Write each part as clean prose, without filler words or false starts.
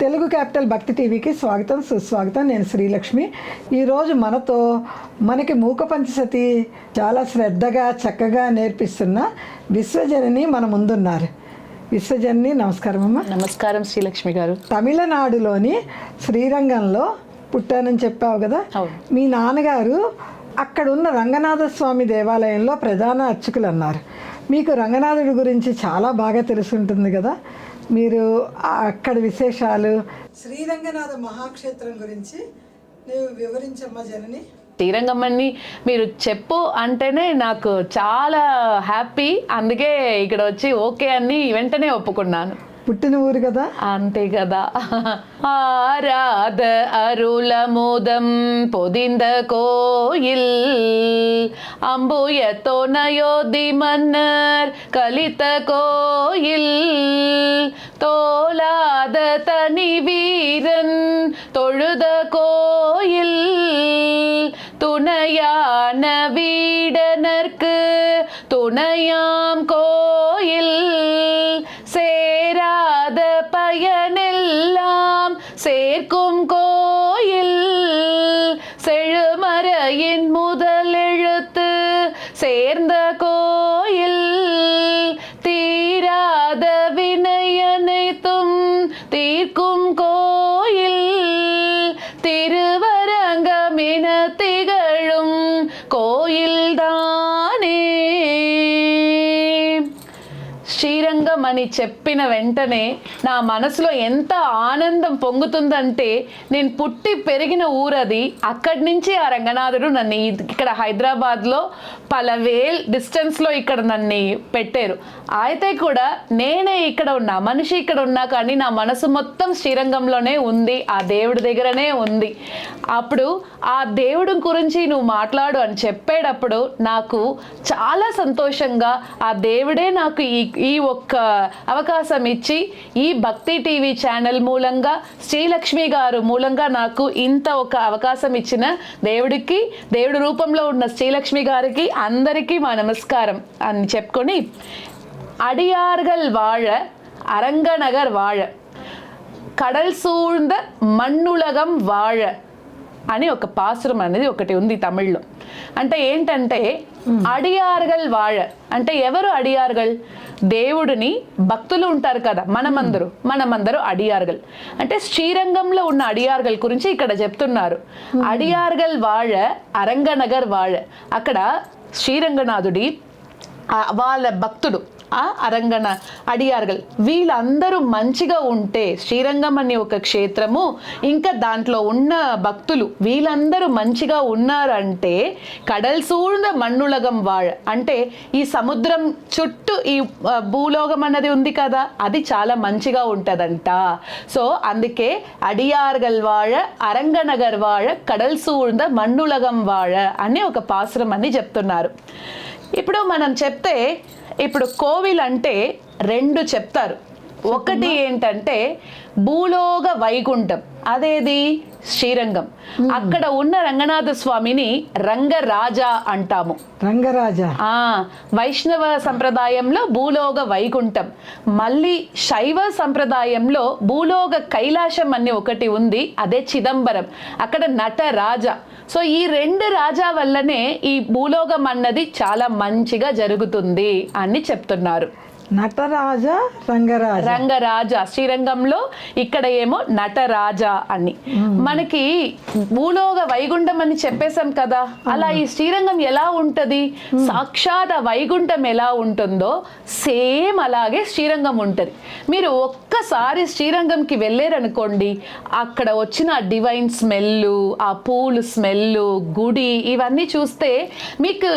Telugu capital భక్తి టీవీకి స్వాగతం సుస్వాగతం. నేను శ్రీలక్ష్మి. ఈరోజు మనకి మూక పంచసతి చాలా శ్రద్ధగా చక్కగా నేర్పిస్తున్న విశ్వజనని మన ముందున్నారు. విశ్వజనని నమస్కారం అమ్మ. నమస్కారం శ్రీలక్ష్మి గారు. తమిళనాడులోని శ్రీరంగంలో పుట్టానని చెప్పావు కదా. మీ నాన్నగారు అక్కడున్న రంగనాథ స్వామి దేవాలయంలో ప్రధాన అర్చకులు అన్నారు. మీకు రంగనాథుడి గురించి చాలా బాగా తెలుసుంటుంది కదా. మీరు అక్కడ విశేషాలు, శ్రీరంగనాథ మహాక్షేత్రం గురించి నువ్వు వివరించమ్మా జనని. శ్రీరంగమ్మని మీరు చెప్పు అంటేనే నాకు చాలా హ్యాపీ. అందుకే ఇక్కడ వచ్చి ఓకే అని వెంటనే ఒప్పుకున్నాను. పుట్టిన ఊరు కదా. అంతే కదా. ஆராத அருளமுதம் பொதிந்த கோயில் அம்புய தொனையோதி மன்னர் கலித்த கோயில் தோலாத தனி வீரன் தொழுத கோயில் துணையான வீடனர்க்கு துணையாம் கோயில் சேராத பயனெல்லாம் சேர்க்கும் கோயில் செழுமறையின் முதலெழுத்து சேர்ந்த கோயில் தீராத வினையனைத்தும் தீர்க்கும் கோயில் திருவரங்கமென திகழும் கோயில்தானே. శ్రీరంగం అని చెప్పిన వెంటనే నా మనసులో ఎంత ఆనందం పొంగుతుందంటే, నేను పుట్టి పెరిగిన ఊరది. అక్కడి నుంచి ఆ రంగనాథుడు నన్ను ఇక్కడ హైదరాబాద్లో పలవేల్ డిస్టెన్స్లో ఇక్కడ నన్ను పెట్టారు. అయితే కూడా నేనే ఇక్కడ ఉన్నా, మనిషి ఇక్కడ ఉన్నా, కానీ నా మనసు మొత్తం శ్రీరంగంలోనే ఉంది, ఆ దేవుడి దగ్గరనే ఉంది. అప్పుడు ఆ దేవుడి గురించి నువ్వు మాట్లాడు అని చెప్పేటప్పుడు నాకు చాలా సంతోషంగా, ఆ దేవుడే నాకు ఈ ఒక్క అవకాశం ఇచ్చి ఈ భక్తి టీవీ ఛానల్ మూలంగా శ్రీలక్ష్మి గారు మూలంగా నాకు ఇంత ఒక అవకాశం ఇచ్చిన దేవుడికి, దేవుడి రూపంలో ఉన్న శ్రీలక్ష్మి గారికి అందరికీ మా నమస్కారం అని చెప్పుకొని, అడియార్గల్ వాழ அரங்கநகர் வாழ கடல் சூழ்ந்த మన్నులగం వాழ అని ఒక పాసురం అనేది ఒకటి ఉంది తమిళ్లో. అంటే ఏంటంటే, అడియార్గల్ వాழ అంటే ఎవరు అడియార్గల్? దేవుడిని భక్తులు ఉంటారు కదా, మనమందరూ అడియార్గల్. అంటే శ్రీరంగంలో ఉన్న అడియార్గల్ గురించి ఇక్కడ చెప్తున్నారు. అడియార్గల్ వాழ అరంగనగర్ వాழ, అక్కడ శ్రీరంగనాథుడి వాళ్ళ భక్తుడు అరంగన అడియార్గల్ వీళ్ళందరూ మంచిగా ఉంటే, శ్రీరంగం అనే ఒక క్షేత్రము ఇంకా దాంట్లో ఉన్న భక్తులు వీళ్ళందరూ మంచిగా ఉన్నారంటే, కడల్ సూழ்ந்த మన్నులగం వాழ అంటే ఈ సముద్రం చుట్టూ ఈ భూలోకం అన్నది ఉంది కదా, అది చాలా మంచిగా ఉంటుందంట. సో అందుకే అడియార్గల్ వాழ అరంగనగర్ వాழ కడల్ సూழ்ந்த మన్నులగం వాழ అనే ఒక పాసురం అని చెప్తున్నారు. ఇప్పుడు మనం చెప్తే, ఇప్పుడు కోవిల్ అంటే రెండు చెప్తారు. ఒకటి ఏంటంటే భూలోక వైకుంఠం, అదేది శ్రీరంగం. అక్కడ ఉన్న రంగనాథ స్వామిని రంగరాజా అంటాము. రంగరాజా వైష్ణవ సంప్రదాయంలో భూలోక వైకుంఠం. మళ్ళీ శైవ సంప్రదాయంలో భూలోక కైలాసం అని ఒకటి ఉంది, అదే చిదంబరం. అక్కడ నటరాజా. సో ఈ రెండు రాజా వల్లనే ఈ భూలోకం అన్నది చాలా మంచిగా జరుగుతుంది అని చెప్తున్నారు. నటరాజ రంగరాజ శ్రీరంగంలో, ఇక్కడ ఏమో నటరాజ అని. మనకి భూలోక వైకుంఠం అని చెప్పేశాం కదా, అలా ఈ శ్రీరంగం ఎలా ఉంటది? సాక్షాత్ వైకుంఠం ఎలా ఉంటుందో సేమ్ అలాగే శ్రీరంగం ఉంటది. మీరు ఒక్కసారి శ్రీరంగంకి వెళ్ళారనుకోండి, అక్కడ వచ్చిన డివైన్ స్మెల్, ఆ పూలు స్మెల్, గుడి ఇవన్నీ చూస్తే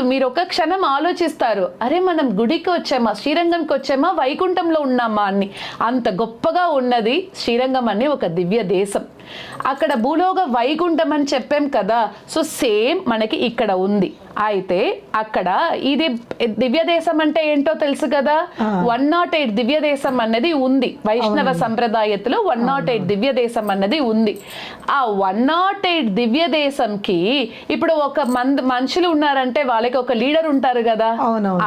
మీరు ఒక క్షణం ఆలోచిస్తారు, అరే మనం గుడికి వచ్చామా, శ్రీరంగంకి వచ్చామా, వైకుంఠంలో ఉన్నామా అని. అంత గొప్పగా ఉన్నది శ్రీరంగం అనే ఒక దివ్య దేశం. అక్కడ భూలోక వైకుంఠం అని చెప్పాం కదా, సో సేమ్ మనకి ఇక్కడ ఉంది. అయితే అక్కడ ఇది దివ్య దేశం అంటే ఏంటో తెలుసు కదా, 108 దివ్య దేశం అన్నది ఉంది. వైష్ణవ సంప్రదాయతలో 108 దివ్య దేశం అన్నది ఉంది. ఆ 108 దివ్య దేశంకి ఇప్పుడు ఒక మనుషులు ఉన్నారంటే వాళ్ళకి ఒక లీడర్ ఉంటారు కదా,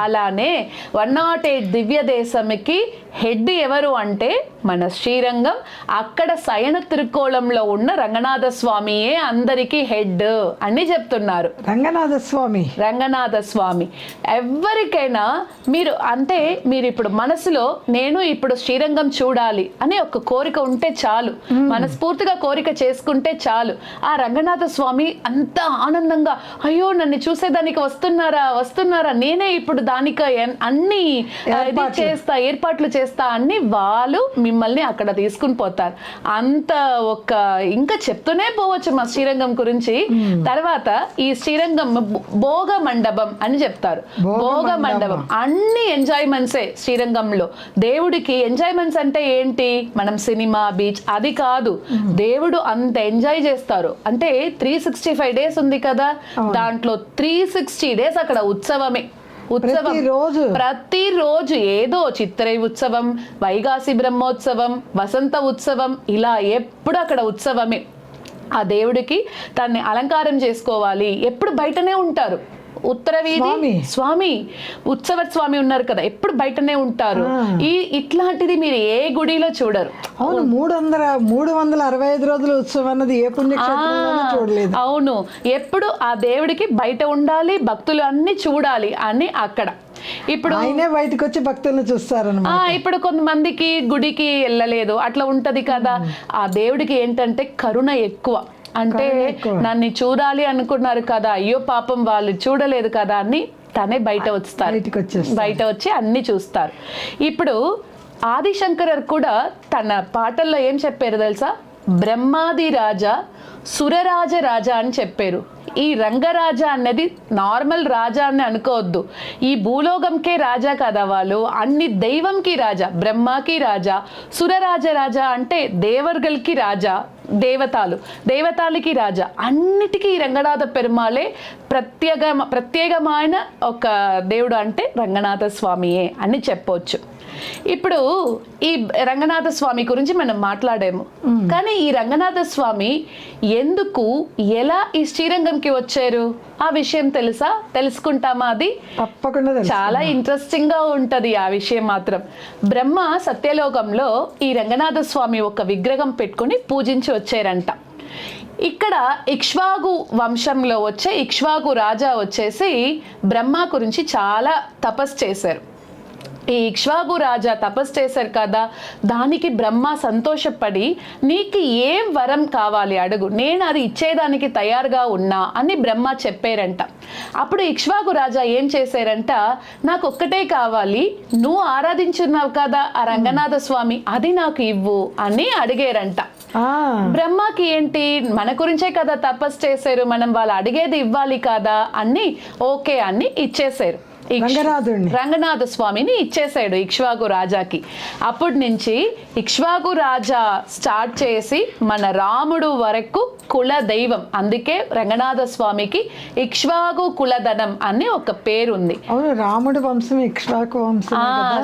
అలానే 108 దివ్య దేశంకి హెడ్ ఎవరు అంటే మన శ్రీరంగం. అక్కడ శయన తిరుకోలంలో ఉన్న రంగనాథ స్వామియే అందరికీ హెడ్ అని చెప్తున్నారు. రంగనాథ స్వామి ఎవరికైనా మీరు అంటే మీరు ఇప్పుడు మనసులో నేను ఇప్పుడు శ్రీరంగం చూడాలి అని ఒక కోరిక ఉంటే చాలు, మనస్ఫూర్తిగా కోరిక చేసుకుంటే చాలు. ఆ రంగనాథ స్వామి అంత ఆనందంగా అయ్యో నన్ను చూసేదానికి వస్తున్నారా నేనే ఇప్పుడు దానికి అన్ని ఏర్పాట్లు చేస్తా అని వాళ్ళు మిమ్మల్ని అక్కడ తీసుకుని పోతారు. అంత ఒక ఇంకా చెప్తూనే పోవచ్చు మా శ్రీరంగం గురించి. తర్వాత ఈ శ్రీరంగం భోగ మండపం అని చెప్తారు. భోగ మండపం అన్ని ఎంజాయ్మెంట్సే శ్రీరంగంలో. దేవుడికి ఎంజాయ్మెంట్స్ అంటే ఏంటి, మనం సినిమా బీచ్ అది కాదు, దేవుడు అంత ఎంజాయ్ చేస్తారు. అంటే 365 days ఉంది కదా, దాంట్లో 360 days అక్కడ ఉత్సవమే. ప్రతిరోజు ఏదో చిత్రై ఉత్సవం, వైగాసి బ్రహ్మోత్సవం, వసంత ఉత్సవం, ఇలా ఎప్పుడు అక్కడ ఉత్సవమే. ఆ దేవుడికి తన్ని అలంకారం చేసుకోవాలి, ఎప్పుడు బయటనే ఉంటారు. ఉత్తర వీధి స్వామి ఉత్సవ స్వామి ఉన్నారు కదా, ఎప్పుడు బయటనే ఉంటారు. ఇట్లాంటిది మీరు ఏ గుడిలో చూడరు. అవును, 365 రోజుల ఉత్సవం అన్నది ఏ పుణ్యక్షేత్రంలోనూ చూడలేదు. అవును, ఎప్పుడు ఆ దేవుడికి బయట ఉండాలి, భక్తులు అన్ని చూడాలి అని అక్కడ. ఇప్పుడు ఆయనే బయటకు వచ్చి భక్తులను చూస్తారు. ఇప్పుడు కొంతమందికి గుడికి వెళ్ళలేదు అట్లా ఉంటది కదా. ఆ దేవుడికి ఏంటంటే కరుణ ఎక్కువ. అంటే నన్ను చూడాలి అనుకున్నారు కదా, అయ్యో పాపం వాళ్ళు చూడలేదు కదా అని తనే బయట వచ్చి అన్ని చూస్తారు. ఇప్పుడు ఆదిశంకరర్ కూడా తన పాటల్లో ఏం చెప్పారు తెలుసా, బ్రహ్మాది రాజా సురరాజ రాజా అని చెప్పారు. ఈ రంగరాజా అన్నది నార్మల్ రాజా అని అనుకోవద్దు, ఈ భూలోకంకే రాజా కదా వాళ్ళు, అన్ని దైవంకి రాజా, బ్రహ్మకి రాజా, సురరాజ అంటే దేవర్గల్కి రాజా, దేవతాలకి రాజా, అన్నిటికీ రంగనాథ పెరుమాళే ప్రత్యేకమైన ఒక దేవుడు అంటే రంగనాథ స్వామియే అని చెప్పవచ్చు. ఇప్పుడు ఈ రంగనాథ స్వామి గురించి మనం మాట్లాడాము, కానీ ఈ రంగనాథ స్వామి ఎందుకు ఎలా ఈ శ్రీరంగంకి వచ్చారు ఆ విషయం తెలుసా? తెలుసుకుంటామా? అది తప్పకుండా చాలా ఇంట్రెస్టింగ్ గా ఉంటది ఆ విషయం మాత్రం. బ్రహ్మ సత్యలోకంలో ఈ రంగనాథ స్వామి ఒక విగ్రహం పెట్టుకుని పూజించి వచ్చారంట. ఇక్కడ ఇక్ష్వాకు వంశంలో వచ్చే ఇక్ష్వాకు రాజా వచ్చేసి బ్రహ్మ గురించి చాలా తపస్సు చేశారు. ఈ ఇక్ష్వాకు రాజా తపస్సు చేశారు కదా, దానికి బ్రహ్మ సంతోషపడి నీకు ఏం వరం కావాలి అడుగు, నేను అది ఇచ్చేదానికి తయారుగా ఉన్నా అని బ్రహ్మ చెప్పారంట. అప్పుడు ఇక్ష్వాకు రాజా ఏం చేశారంట, నాకు ఒక్కటే కావాలి, నువ్వు ఆరాధించున్నావు కదా ఆ రంగనాథ స్వామి, అది నాకు ఇవ్వు అని అడిగారంట. బ్రహ్మకి ఏంటి, మన గురించే కదా తపస్సు చేశారు, మనం వాళ్ళు అడిగేది ఇవ్వాలి కదా అని ఓకే అని ఇచ్చేశారు. రంగనాథ స్వామిని ఇచ్చేసాడు ఇక్ష్వాకు రాజాకి. అప్పటి నుంచి ఇక్ష్వాకు రాజా స్టార్ట్ చేసి మన రాముడు వరకు కుల దైవం, అందుకే రంగనాథ స్వామికి ఇక్ష్వాకు కులధనం అని ఒక పేరు ఉంది. రాముడు వంశం ఇక్ష్వాకు వంశం,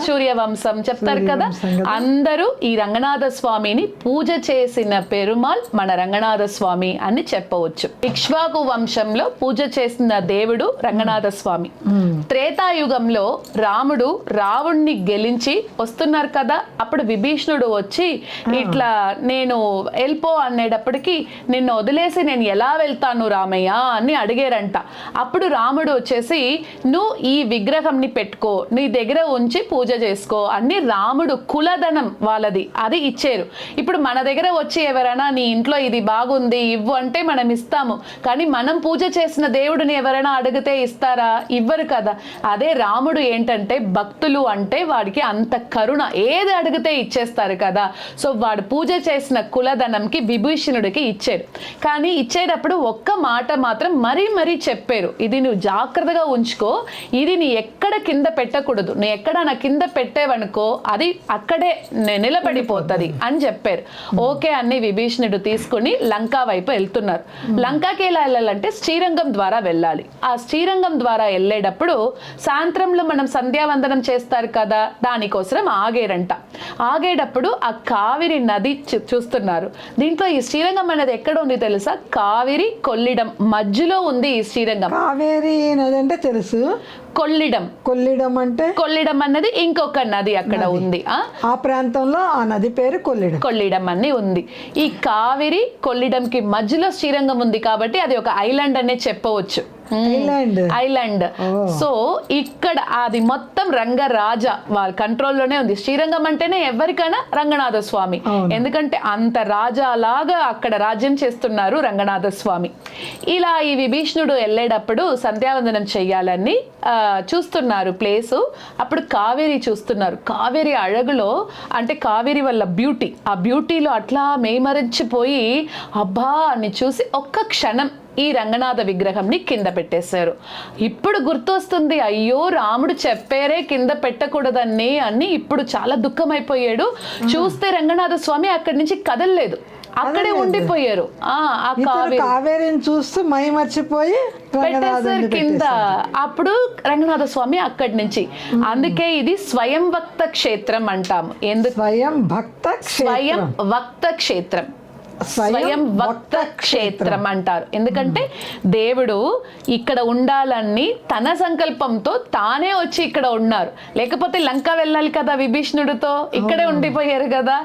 సూర్యవంశం చెప్తారు కదా. అందరూ ఈ రంగనాథ స్వామిని పూజ చేసిన పెరుమాల్ మన రంగనాథ స్వామి అని చెప్పవచ్చు. ఇక్ష్వాకు వంశంలో పూజ చేసిన దేవుడు రంగనాథ స్వామి. త్రేతాయుగంలో రాముడు రావణ్ణి గెలించి వస్తున్నారు కదా, అప్పుడు విభీషణుడు వచ్చి ఇట్లా నేను వెళ్ళిపో అనేటప్పటికి నిన్ను వదిలేసి నేను ఎలా వెళ్తాను రామయ్య అని అడిగారంట. అప్పుడు రాముడు వచ్చేసి నువ్వు ఈ విగ్రహంని పెట్టుకో, నీ దగ్గర ఉంచి పూజ చేసుకో అని రాముడు కులధనం వాళ్ళది అది ఇచ్చారు. ఇప్పుడు మన దగ్గర వచ్చి ఎవరైనా నీ ఇంట్లో ఇది బాగుంది ఇవ్వు అంటే మనం ఇస్తాము, కానీ మనం పూజ చేసిన దేవుడిని ఎవరైనా అడిగితే ఇస్తారా? ఇవ్వరు కదా. అదే రాముడు ఏంటంటే భక్తులు అంటే వాడికి అంత కరుణ, ఏది అడిగితే ఇచ్చేస్తారు కదా. సో వాడు పూజ చేసిన కులధనంకి విభీషణుడికి ఇచ్చారు. కానీ ఇచ్చేటప్పుడు ఒక్క మాట మాత్రం మరీ చెప్పారు, ఇది నువ్వు జాగ్రత్తగా ఉంచుకో, ఇది నీ ఎక్కడ కింద పెట్టకూడదు, నువ్వు ఎక్కడ నా కింద పెట్టేవనుకో అది అక్కడే నిలబడిపోతుంది అని చెప్పారు. ఓకే అని విభీషణుడు తీసుకుని లంకా వైపు వెళ్తున్నారు. లంకాకి ఎలా వెళ్ళాలంటే శ్రీరంగం ద్వారా వెళ్ళాలి. ఆ శ్రీరంగం ద్వారా వెళ్ళేటప్పుడు సాయంత్రంలో మనం సంధ్యావందనం చేస్తారు కదా, దానికోసం ఆగేరంట. ఆగేటప్పుడు ఆ కావిరి నది చూస్తున్నారు. దీంట్లో ఈ శ్రీరంగం అనేది ఎక్కడ ఉంది తెలుసా? కావిరి కొల్లిడం మధ్యలో ఉంది ఈ శ్రీరంగం. కావేరి నది అంటే తెలుసు, కొల్లిడం అంటే కొల్లిడం అన్నది ఇంకొక నది అక్కడ ఉంది. ఆ ప్రాంతంలో ఆ నది పేరు కొల్లిడం అని ఉంది. ఈ కావేరి కొల్లిడంకి మధ్యలో శ్రీరంగం ఉంది కాబట్టి అది ఒక ఐలాండ్ అనే చెప్పవచ్చు. ఐలాండ్. సో ఇక్కడ అది మొత్తం రంగరాజ వాళ్ళ కంట్రోల్లోనే ఉంది. శ్రీరంగం అంటేనే ఎవరికైనా రంగనాథ స్వామి, ఎందుకంటే అంత రాజాలాగా అక్కడ రాజ్యం చేస్తున్నారు రంగనాథ స్వామి. ఇలా ఈ విభీషణుడు వెళ్ళేటప్పుడు సంధ్యావందనం చెయ్యాలని చూస్తున్నారు ప్లేసు. అప్పుడు కావేరి చూస్తున్నారు. కావేరి అழగులో అంటే కావేరి వల్ల బ్యూటీ, ఆ బ్యూటీలో అట్లా మేమరచిపోయి అబ్బా అని చూసి ఒక్క క్షణం ఈ రంగనాథ విగ్రహంని కింద పెట్టేశారు. ఇప్పుడు గుర్తొస్తుంది, అయ్యో రాముడు చెప్పారే కింద పెట్టకూడదని అని. ఇప్పుడు చాలా దుఃఖమైపోయాడు. చూస్తే రంగనాథ స్వామి అక్కడి నుంచి కదలలేదు, అక్కడే ఉండిపోయారు. కావేరిని చూస్తూ మై మర్చిపోయి పెట్టేశారు కింద. అప్పుడు రంగనాథ స్వామి అక్కడి నుంచి. అందుకే ఇది స్వయం భక్త క్షేత్రం అంటాము. ఎందుకు స్వయం భక్త క్షేత్రం, స్వయం భక్త క్షేత్రం అంటారు. ఎందుకంటే దేవుడు ఇక్కడ ఉండాలని తన సంకల్పంతో తానే వచ్చి ఇక్కడ ఉన్నారు. లేకపోతే లంక వెళ్ళాలి కదా విభీషణుడితో, ఇక్కడే ఉండిపోయారు కదా.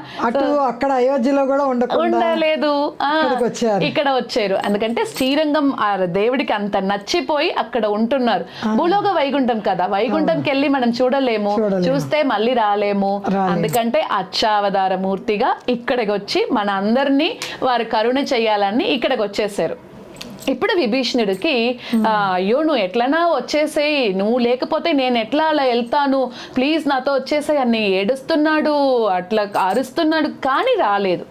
అక్కడ అయోధ్యలో కూడా ఉండలేదు, ఇక్కడ వచ్చారు. ఎందుకంటే శ్రీరంగం దేవుడికి అంత నచ్చిపోయి అక్కడ ఉంటున్నారు. భూలోక వైకుంఠం కదా, వైకుంఠంకి వెళ్ళి మనం చూడలేము, చూస్తే మళ్ళీ రాలేము. అందుకంటే అచ్చావతార మూర్తిగా ఇక్కడికి వచ్చి మన అందరినీ వారు కరుణ చేయాలని ఇక్కడికి వచ్చేసారు. ఇప్పుడు విభీషణుడికి అయ్యో నువ్వు ఎట్లనా వచ్చేసేయి, నువ్వు లేకపోతే నేను ఎట్లా అలా వెళ్తాను, ప్లీజ్ నాతో వచ్చేసేయి అని ఏడుస్తున్నాడు, అట్లా అరుస్తున్నాడు. కానీ రాలేదు.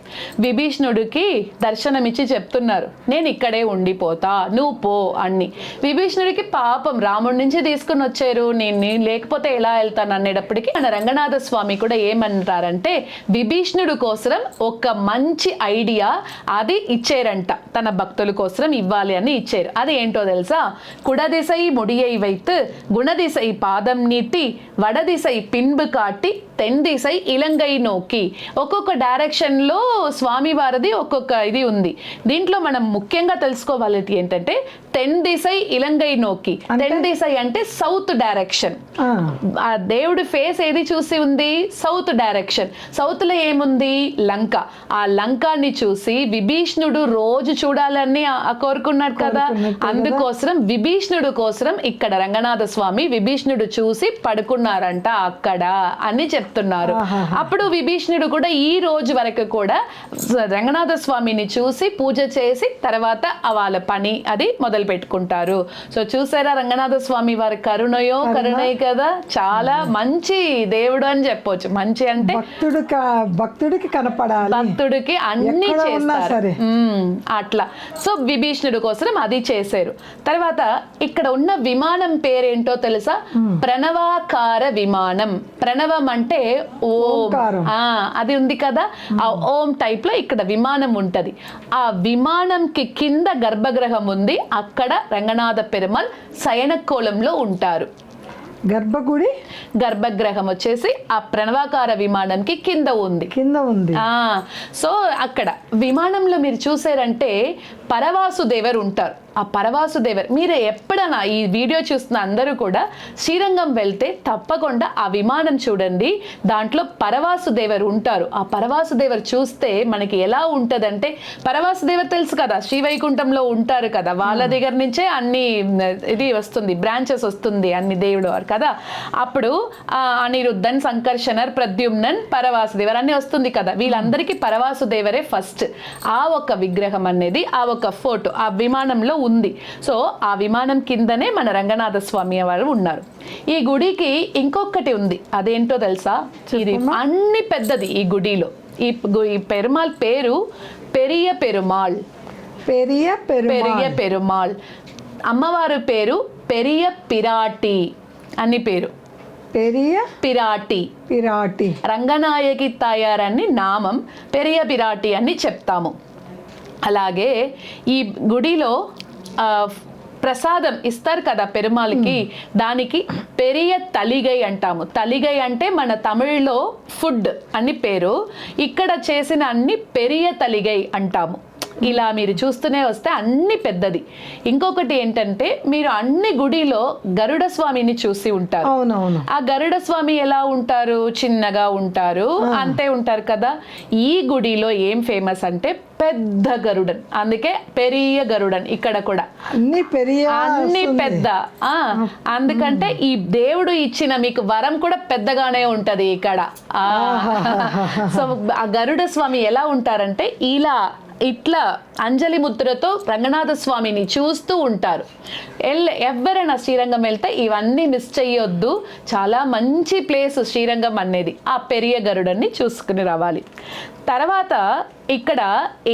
విభీషణుడికి దర్శనమిచ్చి చెప్తున్నారు, నేను ఇక్కడే ఉండిపోతా, నువ్వు పో అని. విభీషణుడికి పాపం రాముడి నుంచి తీసుకుని వచ్చారు, నేను లేకపోతే ఎలా వెళ్తాను అనేటప్పటికీ మన రంగనాథ స్వామి కూడా ఏమంటారంటే విభీషణుడు కోసం ఒక మంచి ఐడియా అది ఇచ్చారంట, తన భక్తుల కోసం ఇవ్వాలి అని ఇచ్చారు. అది ఏంటో తెలుసా? కుడదిశై முடியை வைத்து குணதிசை பாதம் நீட்டி வடதிசை பின்பு காட்டி తెన్ దిశై ఇలంగై నోకి. ఒక్కొక్క డైరెక్షన్ లో స్వామి వారిది ఒక్కొక్క ఇది ఉంది. దీంట్లో మనం ముఖ్యంగా తెలుసుకోవాలది ఏంటంటే తెన్ దిశై ఇలంగై నోకి. తెన్ దిశై అంటే సౌత్ డైరెక్షన్. ఆ దేవుడి ఫేస్ ఏది చూసి ఉంది? South direction. సౌత్ లో ఏముంది? లంక. ఆ లంకాన్ని చూసి విభీషణుడు రోజు చూడాలని కోరుకున్నాడు కదా, అందుకోసం విభీషణుడు కోసం ఇక్కడ రంగనాథ స్వామి విభీషణుడు చూసి పడుకున్నారంట అక్కడ అని చెప్తున్నారు. అప్పుడు విభీషణుడు కూడా ఈ రోజు వరకు కూడా రంగనాథ స్వామిని చూసి పూజ చేసి తర్వాత వాళ్ళ పని అది మొదలు పెట్టుకుంటారు. సో చూసారా రంగనాథ స్వామి వారి కరుణే కదా, చాలా మంచి దేవుడు అని చెప్పొచ్చు. మంచి అంటే భక్తుడికి కనపడాలి, భక్తుడికి అన్ని చేస్తారు అట్లా. సో విభీషణుడు కోసం అది చేశారు. తర్వాత ఇక్కడ ఉన్న విమానం పేరేంటో తెలుసా? ప్రణవాకార విమానం. ప్రణవం అంటే ఓం, అది ఉంది కదా, ఆ ఓం టైప్ లో ఇక్కడ విమానం ఉంటది. ఆ విమానంకి కింద గర్భగృహం ఉంది. అక్కడ రంగనాథ పెరుమాళ్ శయనకోలంలో ఉంటారు. గర్భగృహం వచ్చేసి ఆ ప్రణవాకార విమానంకి కింద ఉంది. సో అక్కడ విమానంలో మీరు చూసారంటే పరవాసుదేవర్ ఉంటారు. ఆ పరవాసుదేవర్ మీరు ఎప్పుడైనా ఈ వీడియో చూస్తున్న అందరూ కూడా శ్రీరంగం వెళ్తే తప్పకుండా ఆ విమానం చూడండి, దాంట్లో పరవాసుదేవర్ ఉంటారు. ఆ పరవాసుదేవర్ చూస్తే మనకి ఎలా ఉంటదంటే, పరవాసుదేవర్ తెలుసు కదా శ్రీవైకుంఠంలో ఉంటారు కదా, వాళ్ళ దగ్గర నుంచే అన్ని ఇది వస్తుంది, బ్రాంచెస్ వస్తుంది అన్ని దేవుడు వారు కదా. అప్పుడు అనిరుద్ధన్, సంకర్షణర్, ప్రద్యుమ్నన్, పరవాసుదేవర్ అన్ని వస్తుంది కదా. వీళ్ళందరికీ పరవాసుదేవరే ఫస్ట్. ఆ ఒక విగ్రహం అనేది, ఆ ఒక ఫోటో ఆ విమానంలో ఉంది. సో ఆ విమానం కిందనే మన రంగనాథ స్వామి వారు ఉన్నారు. ఈ గుడికి ఇంకొకటి ఉంది, అదేంటో తెలుసా? ఇది అన్ని పెద్దది. ఈ గుడిలో ఈ పెరుమాళ్ పేరు పెరియ పెరుమాళ్. పెరియ పెరుమాళ్. అమ్మవారి పేరు పెరియ పిరాటి అని పేరు. పిరాటి. రంగనాయకి తాయారని నామం, పెరియ పిరాటి అని చెప్తాము. అలాగే ఈ గుడిలో ప్రసాదం ఇస్తారు కదా పెరుమాళకి, దానికి పెరియ తలిగై అంటాము. తలిగై అంటే మన తమిళ్లో ఫుడ్ అని పేరు, ఇక్కడ చేసిన అన్ని పెరియ తలిగై అంటాము. ఇలా మీరు చూస్తూనే వస్తే అన్ని పెద్దది. ఇంకొకటి ఏంటంటే మీరు అన్ని గుడిలో గరుడ స్వామిని చూసి ఉంటారు. అవునవును. ఆ గరుడ స్వామి ఎలా ఉంటారు? చిన్నగా ఉంటారు, అంతే ఉంటారు కదా. ఈ గుడిలో ఏం ఫేమస్ అంటే పెద్ద గరుడన్, అందుకే పెరియ గరుడన్. ఇక్కడ కూడా అన్ని పెద్ద. అందుకంటే ఈ దేవుడు ఇచ్చిన మీకు వరం కూడా పెద్దగానే ఉంటది ఇక్కడ. సో ఆ గరుడ స్వామి ఎలా ఉంటారంటే ఇట్లా అంజలి ముద్రతో రంగనాథ స్వామిని చూస్తూ ఉంటారు. ఎవరైనా శ్రీరంగం వెళ్తే ఇవన్నీ మిస్ చెయ్యొద్దు. చాలా మంచి ప్లేస్ శ్రీరంగం అనేది. ఆ పెరియ గరుడన్ని చూసుకుని రావాలి. తర్వాత ఇక్కడ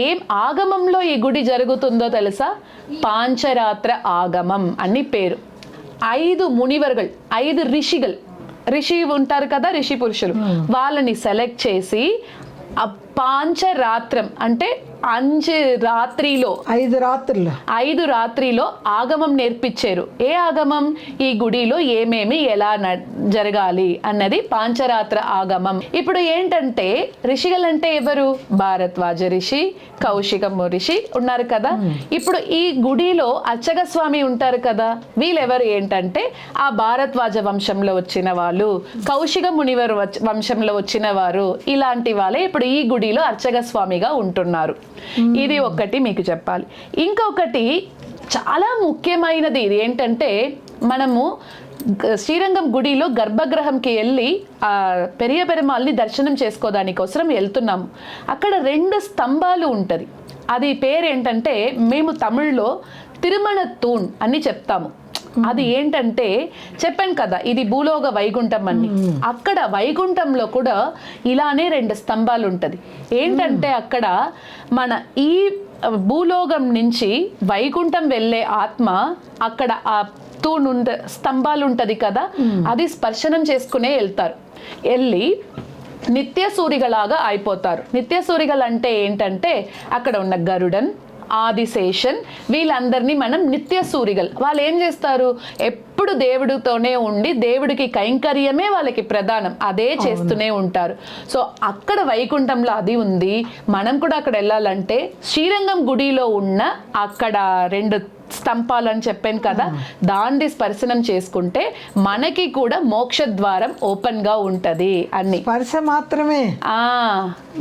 ఏం ఆగమంలో ఈ గుడి జరుగుతుందో తెలుసా? పాంచరాత్ర ఆగమం అని పేరు. 5 మునివర్గల్, 5 ఋషి ఉంటారు కదా, ఋషి పురుషులు, వాళ్ళని సెలెక్ట్ చేసి పాంచరాత్రం అంటే 5 రాత్రిలో ఆగమం నేర్పించారు. ఏ ఆగమం? ఈ గుడిలో ఏమేమి ఎలా జరగాలి అన్నది పాంచరాత్ర ఆగమం. ఇప్పుడు ఏంటంటే ఋషిగలంటే ఎవరు? భారద్వాజ ఋషి, కౌశికము ఋషి ఉన్నారు కదా. ఇప్పుడు ఈ గుడిలో అర్చక స్వామి ఉంటారు కదా, వీళ్ళెవరు ఏంటంటే ఆ భారద్వాజ వంశంలో వచ్చిన వాళ్ళు, కౌశిక మునివరు వంశంలో వచ్చిన వారు, ఇలాంటి వాళ్ళే ఇప్పుడు ఈ గుడిలో అర్చక స్వామిగా ఉంటున్నారు. ఇది ఒకటి మీకు చెప్పాలి. ఇంకొకటి చాలా ముఖ్యమైనది ఇది ఏంటంటే, మనము శ్రీరంగం గుడిలో గర్భగృహంకి వెళ్ళి ఆ పెరియ పెరుమాల్ని దర్శనం చేసుకోవడానికోసం వెళ్తున్నాము. అక్కడ 2 స్తంభాలు ఉంటుంది. అది పేరేంటంటే మేము తమిళ్లో తిరుమల తూణ్ అని చెప్తాము. అది ఏంటంటే చెప్పాను కదా, ఇది భూలోక వైకుంఠం అని. అక్కడ వైకుంఠంలో కూడా ఇలానే 2 స్తంభాలు ఉంటది. ఏంటంటే అక్కడ మన ఈ భూలోకం నుంచి వైకుంఠం వెళ్ళే ఆత్మ అక్కడ ఆ స్తంభాలు ఉంటది కదా, అది స్పర్శనం చేసుకునే వెళ్తారు. వెళ్ళి నిత్య సూరిగలాగా అయిపోతారు. నిత్య సూరిగలు అంటే ఏంటంటే అక్కడ ఉన్న గరుడన్, ఆదిశేషన్, వీళ్ళందరినీ మనం నిత్య సూరిగల్. వాళ్ళు ఏం చేస్తారు? ఎప్పుడు దేవుడితోనే ఉండి దేవుడికి కైంకర్యమే వాళ్ళకి ప్రధానం, అదే చేస్తూనే ఉంటారు. సో అక్కడ వైకుంఠంలో అది ఉంది. మనం కూడా అక్కడ వెళ్ళాలంటే శ్రీరంగం గుడిలో ఉన్న అక్కడ 2 స్తంభాలు అని చెప్పాను కదా, దాన్ని స్పర్శనం చేసుకుంటే మనకి కూడా మోక్ష ద్వారం ఓపెన్ గా ఉంటది. అన్ని స్పర్శ మాత్రమే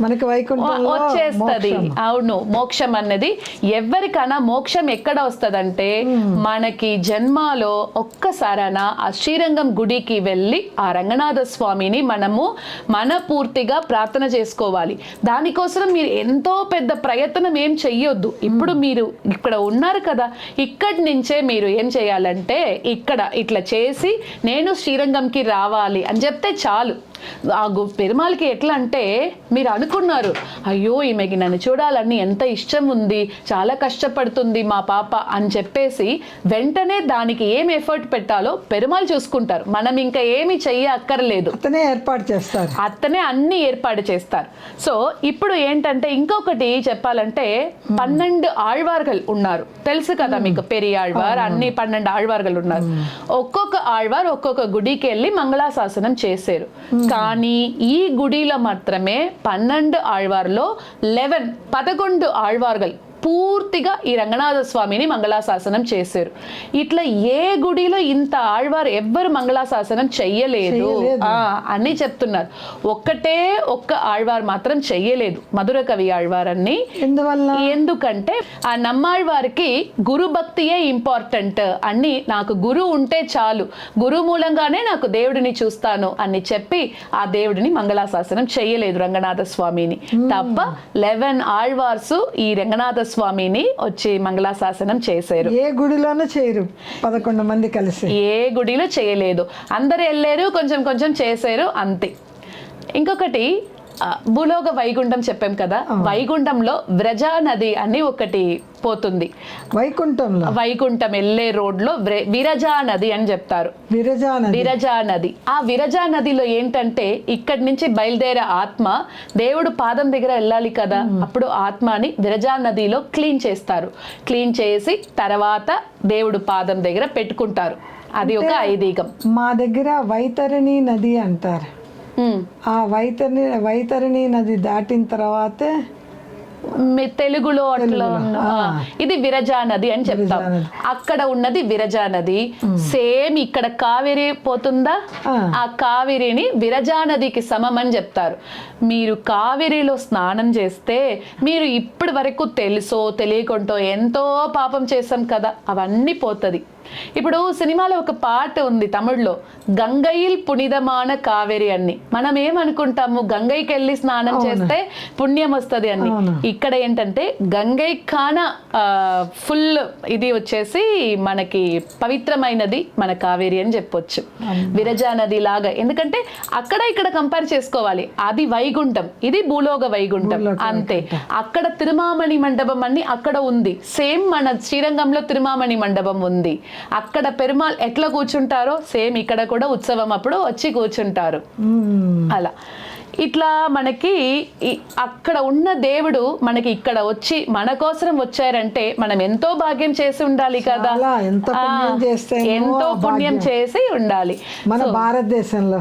మనకి వైకుంఠంలో వచ్చేస్తది. అవును, మోక్షం అన్నది ఎవరికైనా మోక్షం ఎక్కడ వస్తదంటే మనకి జన్మలో ఒక్కసారైనా ఆ శ్రీరంగం గుడికి వెళ్ళి ఆ రంగనాథ స్వామిని మనము మనపూర్తిగా ప్రార్థన చేసుకోవాలి. దానికోసం మీరు ఎంతో పెద్ద ప్రయత్నం ఏం చెయ్యొద్దు. ఇప్పుడు మీరు ఇక్కడ ఉన్నారు కదా, ఇక్కడి నుంచే మీరు ఏం చేయాలంటే ఇక్కడ ఇట్లా చేసి నేను శ్రీరంగంకి రావాలి అని చెప్తే చాలు. ఆ పెరుమాళకి ఎట్లా అంటే మీరు అనుకున్నారు, అయ్యో ఈమెకి నన్ను చూడాలని ఎంత ఇష్టం ఉంది, చాలా కష్టపడుతుంది మా పాప అని చెప్పేసి వెంటనే దానికి ఏం ఎఫర్ట్ పెట్టాలో పెరుమాళ్ చూసుకుంటారు. మనం ఇంకా ఏమి అక్కర్లేదు, అతనే అన్ని ఏర్పాటు చేస్తారు. సో ఇప్పుడు ఏంటంటే ఇంకొకటి చెప్పాలంటే 12 ఆళ్వార్గల్ ఉన్నారు, తెలుసు కదా మీకు, పెరియాళ్వార్ అన్ని 12 ఆళ్వార్గల్ ఉన్నారు. ఒక్కొక్క ఆళ్వార్ ఒక్కొక్క గుడికి వెళ్ళి మంగళాశాసనం చేశారు. కానీ ఈ గుడిలో మాత్రమే 12 ఆళ్వార్లో 11 ఆళ్వార్గల్ పూర్తిగా ఈ రంగనాథ స్వామిని మంగళాశాసనం చేశారు. ఇట్లా ఏ గుడిలో ఇంత ఆళ్వారు ఎవ్వరు మంగళాశాసనం చెయ్యలేదు అని చెప్తున్నారు. ఒక్క ఆళ్వారు మాత్రం చెయ్యలేదు, మధుర కవి ఆళ్వారని. ఎందుకంటే ఆ నమ్మాళ్వారికి గురు భక్తియే ఇంపార్టెంట్ అని, నాకు గురువు ఉంటే చాలు, గురువు మూలంగానే నాకు దేవుడిని చూస్తాను అని చెప్పి ఆ దేవుడిని మంగళాశాసనం చెయ్యలేదు రంగనాథ స్వామిని తప్ప. 11 ఆళ్వార్సు ఈ రంగనాథ స్వామిని వచ్చి మంగళాశాసనం చేశారు. ఏ గుడిలోనూ చేయరు, 11 మంది కలిసి ఏ గుడిలో చేయలేదు. అందరు వెళ్ళారు, కొంచెం చేశారు అంతే. ఇంకొకటి భూలోక వైకుంఠం చెప్పాం కదా, వైకుంఠంలో వ్రజా నది అని ఒకటి పోతుంది. వైకుంఠం వెళ్ళే రోడ్ లో విరజా నది అని చెప్తారు. విరజా నది. ఆ విరజా నదిలో ఏంటంటే ఇక్కడి నుంచి బయలుదేరే ఆత్మ దేవుడు పాదం దగ్గర వెళ్ళాలి కదా, అప్పుడు ఆత్మని విరజా నదిలో క్లీన్ చేస్తారు. క్లీన్ చేసి తర్వాత దేవుడు పాదం దగ్గర పెట్టుకుంటారు. అది ఒక ఐదీగం. మా దగ్గర వైతరణి నది అంటారు. ఆ వైతరణి నది దాటిన తర్వాతే తెలుగులో అట్లా ఇది విరజా నది అని చెప్తాం. అక్కడ ఉన్నది విరజా నది. సేమ్ ఇక్కడ కావేరి పోతుందా, ఆ కావేరిని విరజా నదికి సమం అని చెప్తారు. మీరు కావేరిలో స్నానం చేస్తే మీరు ఇప్పటి వరకు తెలుసో తెలియకుంటో ఎంతో పాపం చేసాం కదా, అవన్నీ పోతుంది. ఇప్పుడు సినిమాలో ఒక పాట ఉంది తమిళ్లో, గంగైల్ పునిదమాన కావేరి అని. మనం ఏమనుకుంటాము, గంగైకి వెళ్ళి స్నానం చేస్తే పుణ్యం వస్తుంది అని. ఇక్కడ ఏంటంటే గంగై కాన ఫుల్ ఇది వచ్చేసి మనకి పవిత్రమైనది మన కావేరి అని చెప్పొచ్చు. విరజా నది లాగా, ఎందుకంటే అక్కడ ఇక్కడ కంపేర్ చేసుకోవాలి. అది వైగుంఠం, ఇది భూలోక వైగుంఠం అంతే. అక్కడ తిరుమామణి మండపం అని అక్కడ ఉంది. సేమ్ మన శ్రీరంగంలో తిరుమామణి మండపం ఉంది. అక్కడ పెరుమాళ్ ఎట్లా కూర్చుంటారో సేమ్ ఇక్కడ కూడా ఉత్సవం అప్పుడు వచ్చి కూర్చుంటారు. అలా ఇట్లా మనకి అక్కడ ఉన్న దేవుడు మనకి ఇక్కడ వచ్చి మన కోసం వచ్చారంటే మనం ఎంతో భాగ్యం చేసి ఉండాలి కదా, ఎంతో పుణ్యం చేసి ఉండాలి మన భారతదేశంలో.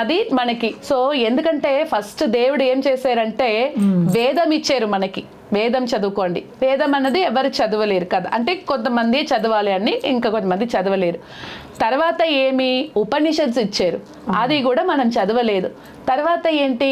అది మనకి. సో ఎందుకంటే ఫస్ట్ దేవుడు ఏం చేశారంటే వేదం ఇచ్చారు మనకి. వేదం చదువుకోండి. వేదం అన్నది ఎవరు చదవలేరు కదా, అంటే కొంతమంది చదవాలి అని, ఇంకా కొంతమంది చదవలేరు. తర్వాత ఏమి ఉపనిషత్స్ ఇచ్చారు, అది కూడా మనం చదవలేదు. తర్వాత ఏంటి,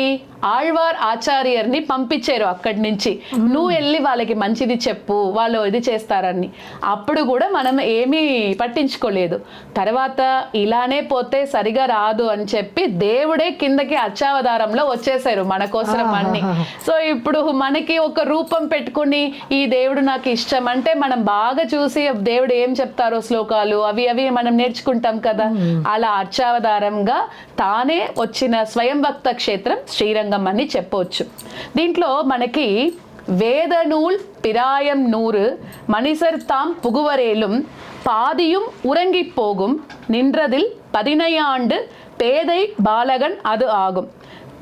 ఆళ్వార్ ఆచార్యర్ని పంపించారు అక్కడి నుంచి, నువ్వు వెళ్ళి వాళ్ళకి మంచిది చెప్పు, వాళ్ళు ఇది చేస్తారని. అప్పుడు కూడా మనం ఏమీ పట్టించుకోలేదు. తర్వాత ఇలానే పోతే సరిగా రాదు అని చెప్పి దేవుడే కిందకి అర్చావతారంలో వచ్చేసారు మన కోసం అన్ని. సో ఇప్పుడు మనకి ఒక రూపం పెట్టుకుని ఈ దేవుడు నాకు ఇష్టం అంటే మనం బాగా చూసి దేవుడు ఏం చెప్తారో శ్లోకాలు అవి మనం నేర్చుకుంటాం కదా. అలా అర్చావతారంగా తానే వచ్చిన స్వయం భక్త క్షేత్రం శ్రీరంగం అని చెప్పవచ్చు. దీంట్లో మనకి వేదనూల్ పిరాయం నూరు మణిసర్ తాం పుగువరేலும் பாதியும் உறங்கி போகும் நின்றதில் 14 ஆண்டு பேதை பாலகன் அது ஆகும்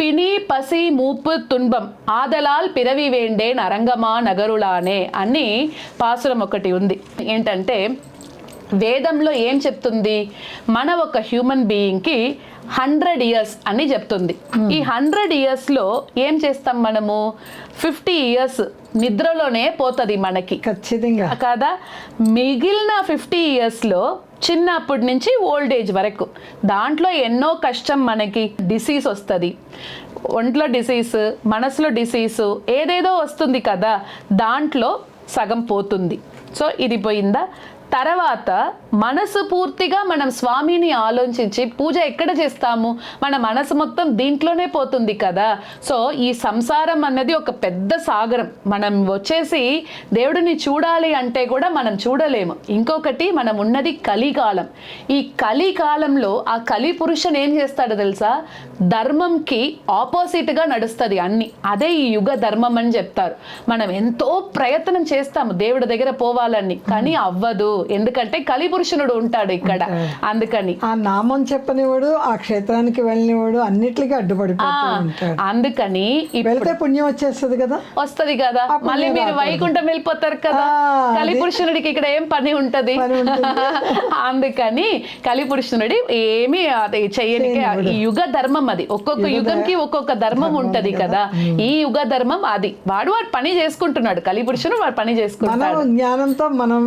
పిని పసి మూపు తుంబం ఆదలాల్ పిరవి వేండేన్ అరంగమా నగరులానే అని పాసురం ఒకటి ఉంది. ఏంటంటే వేదంలో ఏం చెప్తుంది, మన ఒక హ్యూమన్ బీయింగ్కి 100 years అని చెప్తుంది. ఈ 100 yearsలో ఏం చేస్తాం మనము, 50 years నిద్రలోనే పోతుంది మనకి ఖచ్చితంగా కదా. మిగిలిన 50 yearsలో చిన్నప్పటి నుంచి ఓల్డ్ ఏజ్ వరకు దాంట్లో ఎన్నో కష్టం, మనకి డిసీజ్ వస్తుంది, ఒంట్లో డిసీజ్, మనసులో డిసీజ్, ఏదేదో వస్తుంది కదా, దాంట్లో సగం పోతుంది. సో ఇది పోయిందా. తర్వాత మనసు పూర్తిగా మనం స్వామిని ఆలోచించి పూజ ఎక్కడ చేస్తాము, మన మనసు మొత్తం దీంట్లోనే పోతుంది కదా. సో ఈ సంసారం అన్నది ఒక పెద్ద సాగరం. మనం వచ్చేసి దేవుడిని చూడాలి అంటే కూడా మనం చూడలేము. ఇంకొకటి మనం ఉన్నది కలికాలం. ఈ కలికాలంలో ఆ కలి పురుషుని ఏం చేస్తాడో తెలుసా, ధర్మంకి ఆపోజిట్గా నడుస్తుంది అన్ని. అదే ఈ యుగ ధర్మం అని చెప్తారు. మనం ఎంతో ప్రయత్నం చేస్తాము దేవుడి దగ్గర పోవాలని, కానీ అవ్వదు. ఎందుకంటే కలిపురుషునుడు ఉంటాడు ఇక్కడ, అందుకని ఆ నామం చెప్పనివాడు, ఆ క్షేత్రానికి వెళ్ళినవాడు అన్నిటికీ అడ్డుపడిపోతాడు. అందుకని వెళ్తే పుణ్యం వచ్చేస్తుంది కదా, వస్తుంది కదా, మళ్ళీ మీరు వైకుంఠం వెళ్ళిపోతారు కదా. కలిపురుషునుడికి ఇక్కడ ఏం పని ఉంటది, అందుకని కలిపురుషునుడి ఏమి చెయ్యని ఈ యుగ ధర్మం అది. ఒక్కొక్క యుగంకి ఒక్కొక్క ధర్మం ఉంటది కదా. ఈ యుగ ధర్మం అది వాడు వాడు పని చేసుకుంటున్నాడు, కలిపురుషుడు వాడు పని చేసుకుంటున్నాడు. జ్ఞానంతో మనం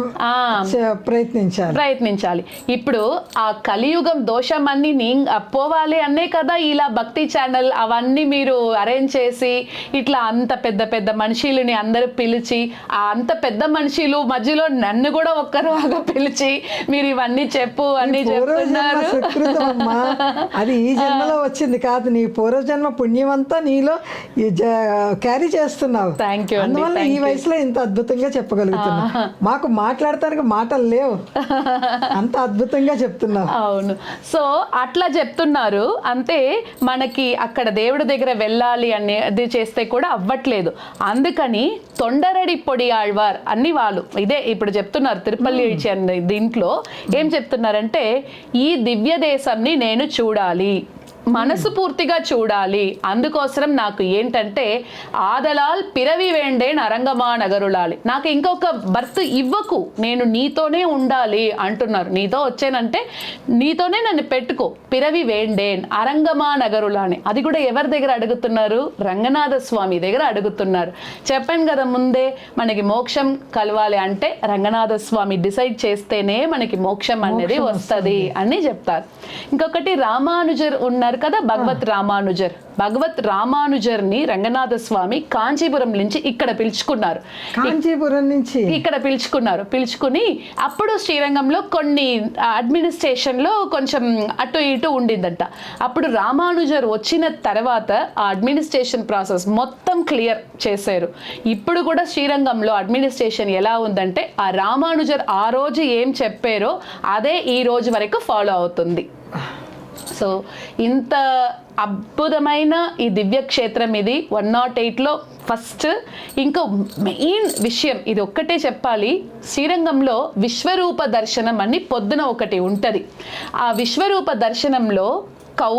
ప్రయత్నించాలి. ఇప్పుడు ఆ కలియుగం దోషం అన్ని పోవాలి అనే కదా ఇలా భక్తి ఛానల్ అవన్నీ మీరు అరేంజ్ చేసి ఇట్లా అంత పెద్ద పెద్ద మనుషులని అందరూ పిలిచి, ఆ అంత పెద్ద మనుషులు మధ్యలో నన్ను కూడా ఒక్కరుగా పిలిచి మీరు ఇవన్నీ చెప్పు అన్ని చెప్తున్నారు. అది ఈ జన్మలో వచ్చింది కాదు, నీ పూర్వజన్మ పుణ్యం అంతా నీలో క్యారీ చేస్తున్నావు. అందువల్ల ఈ వయసులో ఇంత అద్భుతంగా చెప్పగలుగుతున్నా. మాకు మాట్లాడటానికి మాటలు లేవు, అంత అద్భుతంగా చెప్తున్నావు. అవును. సో అట్లా చెప్తున్నారు. అంతే మనకి అక్కడ దేవుడి దగ్గర వెళ్ళాలి అనేది చేస్తే కూడా అవ్వట్లేదు. అందుకని తొండరడి పొడి ఆళ్వార్ అన్ని వాళ్ళు ఇదే ఇప్పుడు చెప్తున్నారు. తిరుపల్లి దీంట్లో ఏం చెప్తున్నారంటే, ఈ దివ్య దేశంని నేను చూడాలి, మనసు పూర్తిగా చూడాలి. అందుకోసం నాకు ఏంటంటే ఆదలాల్ పిరవి వేండేన్ అరంగమా నగరులాలి, నాకు ఇంకొక బర్త్ ఇవ్వకు, నేను నీతోనే ఉండాలి అంటున్నారు. నీతో వచ్చానంటే నీతోనే నన్ను పెట్టుకో, పిరవి వేండేన్ అరంగమా నగరులాని. అది కూడా ఎవరి దగ్గర అడుగుతున్నారు? రంగనాథ స్వామి దగ్గర అడుగుతున్నారు. చెప్పాను కదా ముందే, మనకి మోక్షం కలవాలి అంటే రంగనాథ స్వామి డిసైడ్ చేస్తేనే మనకి మోక్షం అనేది వస్తుంది అని చెప్తారు. ఇంకొకటి రామానుజర్ ఉన్నారు కదా, భగవత్ రామానుజర్ని రంగనాథ స్వామి కాంచీపురం నుంచి ఇక్కడ పిలుచుకున్నారు. కాంచీపురం నుంచి ఇక్కడ పిలుచుకుని అప్పుడు శ్రీరంగంలో కొన్ని అడ్మినిస్ట్రేషన్ లో కొంచెం అటు ఇటు ఉండిందంట. అప్పుడు రామానుజర్ వచ్చిన తర్వాత ఆ అడ్మినిస్ట్రేషన్ ప్రాసెస్ మొత్తం క్లియర్ చేశారు. ఇప్పుడు కూడా శ్రీరంగంలో అడ్మినిస్ట్రేషన్ ఎలా ఉందంటే ఆ రామానుజర్ ఆ రోజు ఏం చెప్పారో అదే ఈ రోజు వరకు ఫాలో అవుతుంది. సో ఇంత అద్భుతమైన ఈ దివ్యక్షేత్రం ఇది 108లో ఫస్ట్. ఇంకో మెయిన్ విషయం ఇది ఒక్కటే చెప్పాలి, శ్రీరంగంలో విశ్వరూప దర్శనం అని పొద్దున ఒకటి ఉంటుంది. ఆ విశ్వరూప దర్శనంలో కౌ,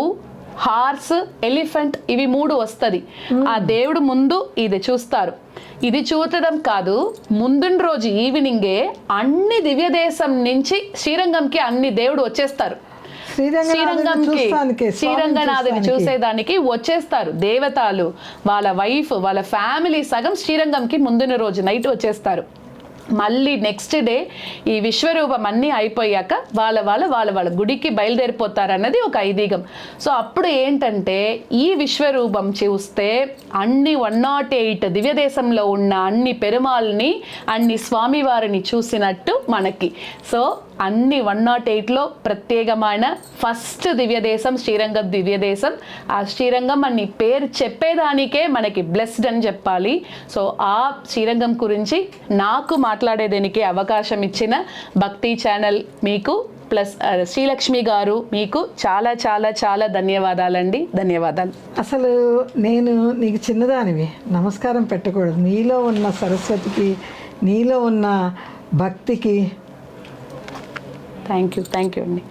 హార్స్, ఎలిఫెంట్ ఇవి 3 వస్తుంది. ఆ దేవుడు ముందు ఇది చూస్తారు. ఇది చూడటం కాదు, ముందున్న రోజు ఈవినింగే అన్ని దివ్యదేశం నుంచి శ్రీరంగంకి అన్ని దేవుడు వచ్చేస్తారు. శ్రీరంగనాథుని చూసేదానికి వచ్చేస్తారు దేవతలు, వాళ్ళ వైఫ్, వాళ్ళ ఫ్యామిలీ సగం శ్రీరంగంకి ముందున రోజు నైట్ వచ్చేస్తారు. మళ్ళీ నెక్స్ట్ డే ఈ విశ్వరూపం అన్నీ అయిపోయాక వాళ్ళ గుడికి బయలుదేరిపోతారన్నది ఒక ఐదీగం. సో అప్పుడు ఏంటంటే ఈ విశ్వరూపం చూస్తే అన్ని 108 దివ్యదేశంలో ఉన్న అన్ని పెరుమాల్ని, అన్ని స్వామివారిని చూసినట్టు మనకి. సో అన్ని 108లో ప్రత్యేకమైన ఫస్ట్ దివ్యదేశం శ్రీరంగం దివ్యదేశం. ఆ శ్రీరంగం అని పేరు చెప్పేదానికే మనకి బ్లెస్డ్ అని చెప్పాలి. సో ఆ శ్రీరంగం గురించి నాకు మాట్లాడేదానికి అవకాశం ఇచ్చిన భక్తి ఛానల్ మీకు ప్లస్ శ్రీలక్ష్మి గారు మీకు చాలా చాలా చాలా ధన్యవాదాలండి. ధన్యవాదాలు. అసలు నేను నీకు చిన్నదానివి నమస్కారం పెట్టకూడదు. నీలో ఉన్న సరస్వతికి, నీలో ఉన్న భక్తికి థ్యాంక్ యూ అండి.